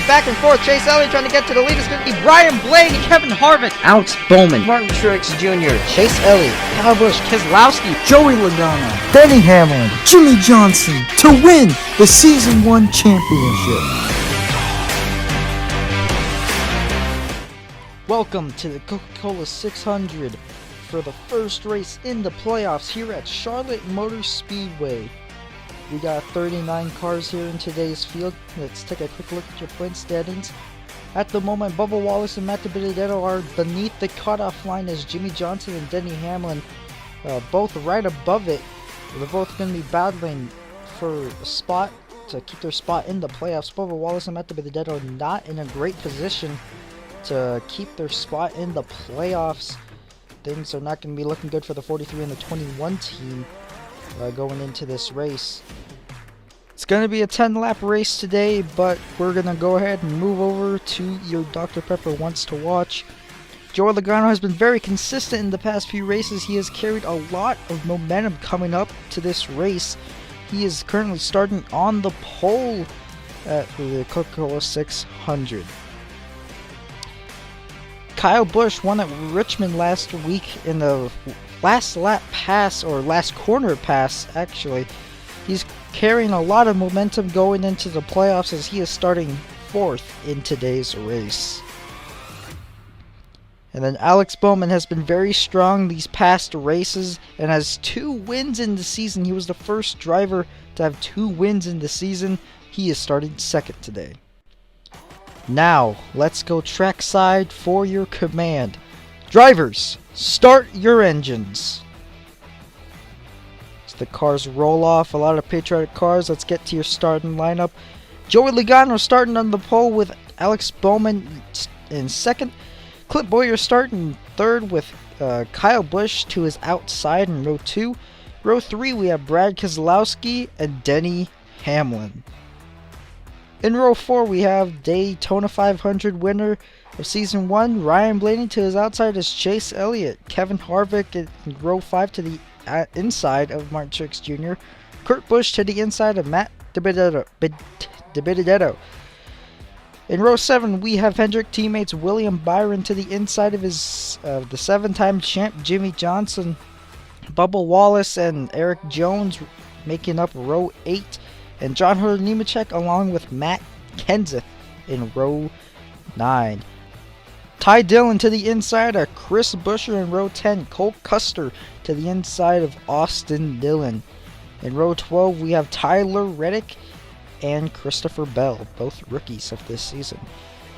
back and forth. Chase Elliott trying to get to the lead. It's going to be Brian Blaney, Kevin Harvick, Alex Bowman, Martin Truex Jr., Chase Elliott, Kyle Busch, Keselowski, Joey Logano, Denny Hamlin, Jimmy Johnson to win the Season 1 championship. Welcome to the Coca Cola 600 for the first race in the playoffs here at Charlotte Motor Speedway. We got 39 cars here in today's field. Let's take a quick look at your point standings. At the moment, Bubba Wallace and Matt DiBenedetto are beneath the cutoff line as Jimmy Johnson and Denny Hamlin both right above it. They're both going to be battling for a spot to keep their spot in the playoffs. Bubba Wallace and Matt DiBenedetto not in a great position to keep their spot in the playoffs. Things are not going to be looking good for the 43 and the 21 team going into this race. It's going to be a 10-lap race today, but we're going to go ahead and move over to your Dr. Pepper Wants to Watch. Joey Logano has been very consistent in the past few races. He has carried a lot of momentum coming up to this race. He is currently starting on the pole at the Coca-Cola 600. Kyle Busch won at Richmond last week in the last lap pass, or last corner pass actually. He's carrying a lot of momentum going into the playoffs as he is starting 4th in today's race. And then Alex Bowman has been very strong these past races and has 2 wins in the season. He was the first driver to have 2 wins in the season. He is starting 2nd today. Now, let's go trackside for your command. Drivers, start your engines. As the cars roll off, a lot of patriotic cars. Let's get to your starting lineup. Joey Logano starting on the pole with Alex Bowman in 2nd. Clint Bowyer starting 3rd with Kyle Busch to his outside in row 2. Row 3, we have Brad Keselowski and Denny Hamlin. In row 4, we have Daytona 500 winner of Season 1, Ryan Blaney to his outside is Chase Elliott. Kevin Harvick in row 5 to the inside of Martin Truex Jr. Kurt Busch to the inside of Matt DiBenedetto. In row 7, we have Hendrick teammates William Byron to the inside of his the 7-time champ Jimmy Johnson. Bubba Wallace and Eric Jones making up row 8. And John Hunter Nemechek along with Matt Kenseth in row 9. Ty Dillon to the inside of Chris Buescher in row 10. Cole Custer to the inside of Austin Dillon. In row 12, we have Tyler Reddick and Christopher Bell, both rookies of this season.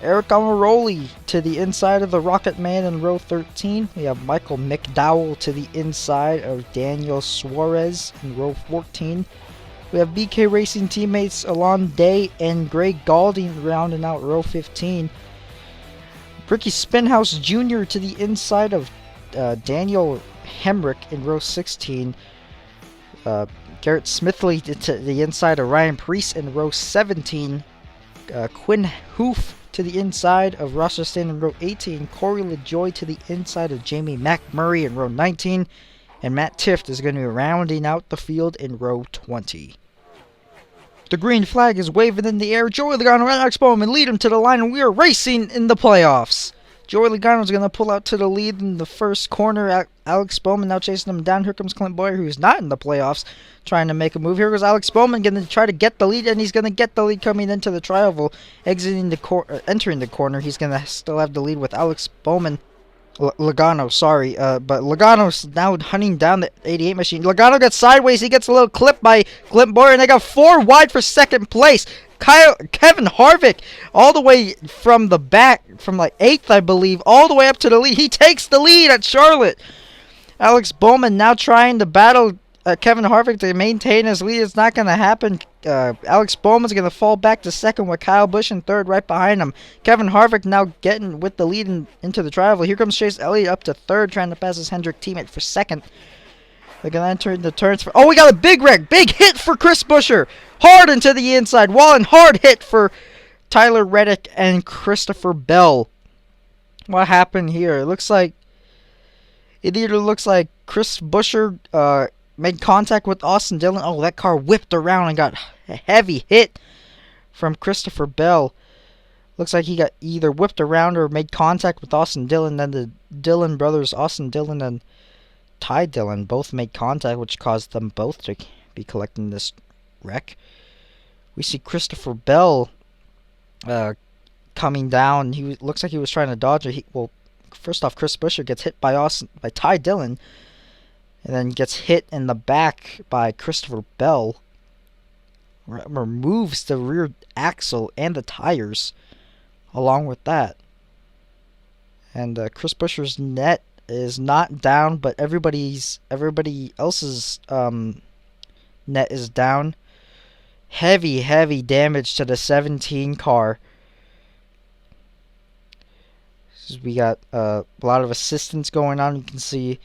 Eric Almirola to the inside of the Rocket Man in row 13. We have Michael McDowell to the inside of Daniel Suarez in row 14. We have BK Racing teammates Alon Day and Greg Galding rounding out row 15. Ricky Spinhouse Jr. to the inside of Daniel Hemrick in row 16. Garrett Smithley to the inside of Ryan Preece in row 17. Quinn Hoof to the inside of Ross Chastain in row 18. Corey LaJoie to the inside of Jamie McMurray in row 19. And Matt Tifft is going to be rounding out the field in row 20. The green flag is waving in the air. Joey Logano and Alex Bowman lead him to the line, and we are racing in the playoffs. Joey Logano is going to pull out to the lead in the first corner. Alex Bowman now chasing him down. Here comes Clint Bowyer, who's not in the playoffs, trying to make a move. Here goes Alex Bowman going to try to get the lead, and he's going to get the lead coming into the tri-oval. Entering the corner, he's going to still have the lead with Alex Bowman. Logano, sorry, but Logano's now hunting down the 88 machine. Logano gets sideways, he gets a little clip by Clint Bowyer, and they got 4 wide for 2nd place. Kevin Harvick, all the way from the back, from like 8th, I believe, all the way up to the lead. He takes the lead at Charlotte. Alex Bowman now trying to battle Kevin Harvick to maintain his lead. It's not going to happen. Alex Bowman's going to fall back to 2nd with Kyle Busch in 3rd right behind him. Kevin Harvick now getting with the lead into the tri-oval. Here comes Chase Elliott up to 3rd, trying to pass his Hendrick teammate for 2nd. They're going to enter the turns for... Oh, we got a big wreck. Big hit for Chris Buescher. Hard into the inside. Wallen, hard hit for Tyler Reddick and Christopher Bell. What happened here? It either looks like Chris Buescher made contact with Austin Dillon. Oh, that car whipped around and got a heavy hit from Christopher Bell. Looks like he got either whipped around or made contact with Austin Dillon. Then the Dillon brothers, Austin Dillon and Ty Dillon, both made contact, which caused them both to be collecting this wreck. We see Christopher Bell coming down. He looks like he was trying to dodge it. First off, Chris Buescher gets hit by Ty Dillon, and then gets hit in the back by Christopher Bell. Removes the rear axle and the tires along with that. And Chris Buescher's net is not down, but everybody else's net is down. Heavy damage to the 17 car. We got a lot of assistance going on. You can see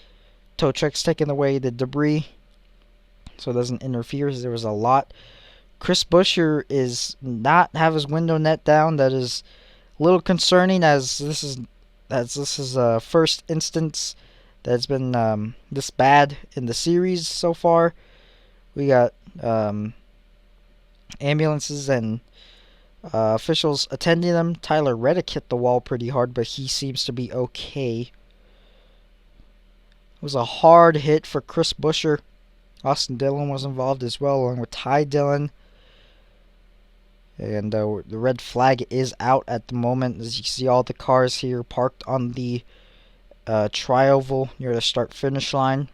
tow trucks taking away the debris so it doesn't interfere. There was a lot. Chris Buescher is not have his window net down. That is a little concerning, as this is a first instance that's been this bad in the series so far. We got ambulances and officials attending them. Tyler Reddick hit the wall pretty hard, but he seems to be okay. It was a hard hit for Chris Buescher. Austin Dillon was involved as well, along with Ty Dillon. And the red flag is out at the moment. As you see, all the cars here parked on the tri-oval near the start-finish line.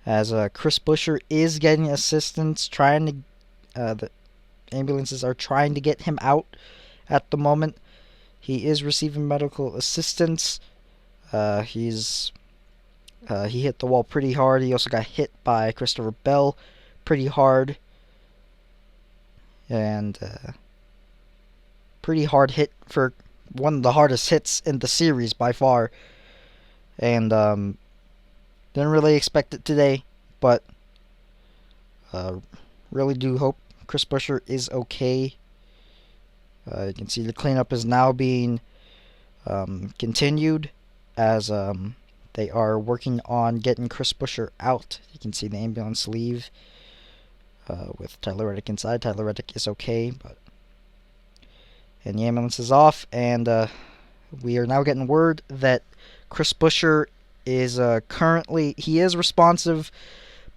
As Chris Buescher is getting assistance, the ambulances are trying to get him out at the moment. He is receiving medical assistance. He hit the wall pretty hard. He also got hit by Christopher Bell pretty hard. And pretty hard hit, for one of the hardest hits in the series by far. And didn't really expect it today, but really do hope Chris Buescher is okay. You can see the cleanup is now being continued as they are working on getting Chris Buescher out. You can see the ambulance leave with Tyler Reddick inside. Tyler Reddick is okay, and the ambulance is off, and we are now getting word that Chris Buescher is currently, he is responsive,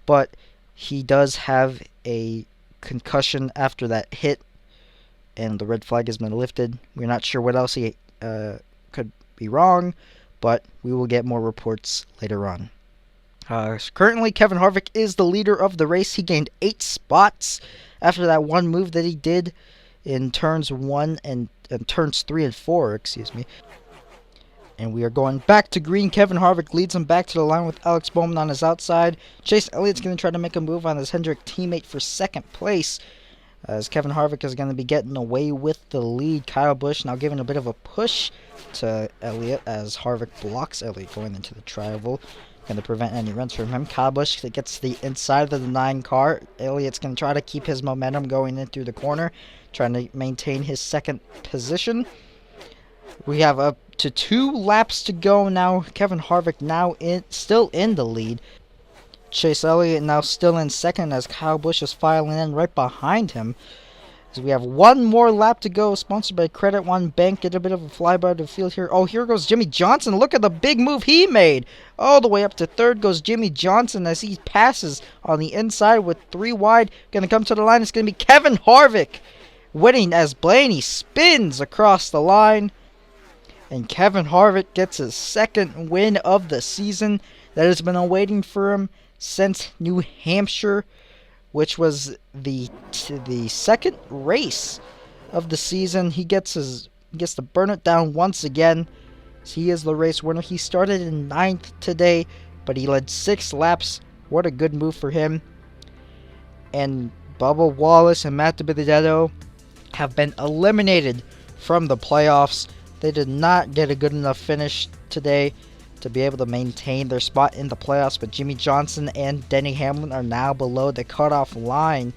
but he does have a concussion after that hit, and the red flag has been lifted. We're not sure what else he could be wrong, but we will get more reports later on. Currently, Kevin Harvick is the leader of the race. He gained 8 spots after that one move that he did in turns 1 and turns 3 and 4, excuse me. And we are going back to green. Kevin Harvick leads him back to the line with Alex Bowman on his outside. Chase Elliott's going to try to make a move on his Hendrick teammate for second place, as Kevin Harvick is going to be getting away with the lead. Kyle Busch now giving a bit of a push to Elliott as Harvick blocks Elliott going into the tri-oval. Going to prevent any runs from him. Kyle Busch gets to the inside of the 9 car. Elliott's going to try to keep his momentum going in through the corner, trying to maintain his second position. We have up to 2 laps to go now. Kevin Harvick now still in the lead. Chase Elliott now still in second as Kyle Busch is filing in right behind him. So we have 1 more lap to go, sponsored by Credit One Bank. Get a bit of a flyby to the field here. Oh, here goes Jimmy Johnson. Look at the big move he made. All the way up to third goes Jimmy Johnson as he passes on the inside with 3 wide. Going to come to the line. It's going to be Kevin Harvick winning as Blaney spins across the line. And Kevin Harvick gets his second win of the season that has been awaiting for him since New Hampshire, which was the second race of the season. He gets to burn it down once again. He is the race winner. He started in 9th today, but he led 6 laps. What a good move for him. And Bubba Wallace and Matt DiBenedetto have been eliminated from the playoffs. They did not get a good enough finish today to be able to maintain their spot in the playoffs, but Jimmy Johnson and Denny Hamlin are now below the cutoff line.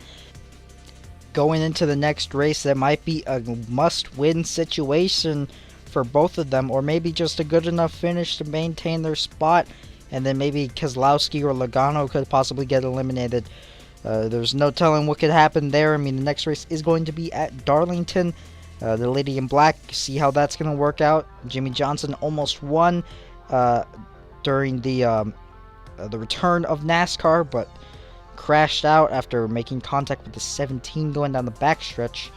Going into the next race, that might be a must-win situation for both of them, or maybe just a good enough finish to maintain their spot, and then maybe Keselowski or Logano could possibly get eliminated. There's no telling what could happen there. I mean, the next race is going to be at Darlington. The Lady in Black, see how that's going to work out. Jimmy Johnson almost won during the return of NASCAR, but crashed out after making contact with the 17 going down the backstretch.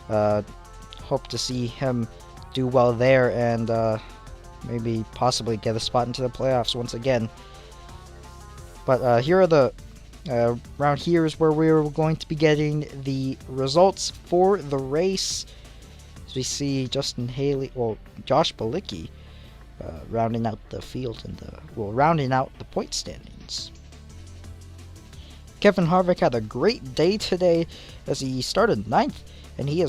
Hope to see him do well there and maybe possibly get a spot into the playoffs once again. But here are the around here is where we're going to be getting the results for the race. As we see Josh Balicki rounding out the field and rounding out the point standings. Kevin Harvick had a great day today as he started 9th, and he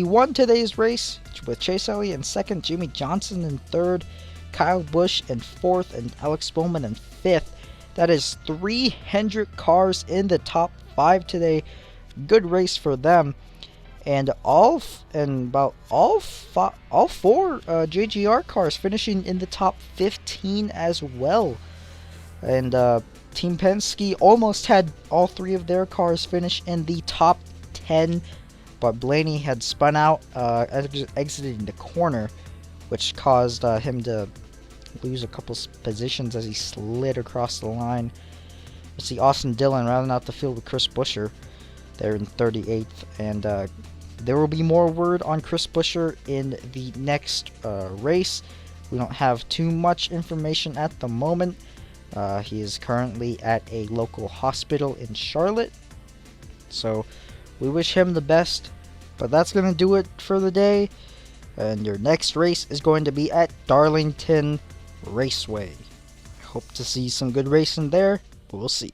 won today's race with Chase Elliott in 2nd, Jimmy Johnson in 3rd, Kyle Busch in 4th, and Alex Bowman in 5th. That is 3 Hendrick cars in the top 5 today. Good race for them, and all 4 JGR cars finishing in the top 15 as well. And Team Penske almost had all 3 of their cars finish in the top 10, but Blaney had spun out, exiting the corner, which caused him to lose a couple positions as he slid across the line. You see Austin Dillon rounding out the field with Chris Buescher there in 38th, and there will be more word on Chris Buescher in the next race. We don't have too much information at the moment. He is currently at a local hospital in Charlotte, so we wish him the best. But that's going to do it for the day, and your next race is going to be at Darlington Raceway. I hope to see some good racing there. We'll see.